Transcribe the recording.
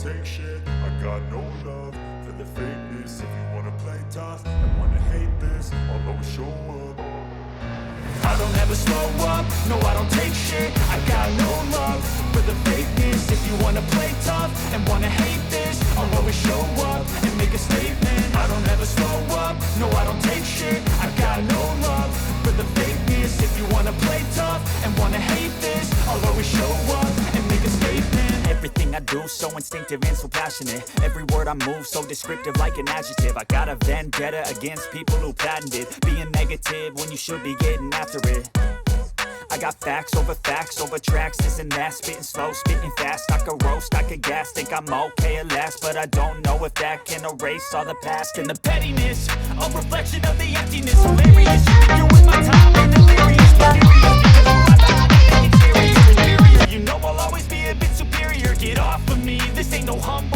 take shit. I got no love for the fakeness. If you wanna play tough and wanna hate this, I'll always show up. I don't ever slow up, no I don't take shit. I got no love for the fakeness. If you wanna play tough and wanna hate this, I'll always show up and make a statement. I don't ever slow up, no I don't take shit. I got no love for the fakeness. If you wanna play tough and wanna hate this, I'll always show up and make a statement. Everything I do so instinctive and so passionate. Every word I move so descriptive like an adjective. I got a vendetta against people who patented being negative when you should be getting after it. I got facts over tracks, this and that. Spitting slow, spitting fast. I could roast, I could gas. Think I'm okay at last, but I don't know if that can erase all the past. And the pettiness, a reflection of the emptiness. Hilarious, you can do with my time and delirious.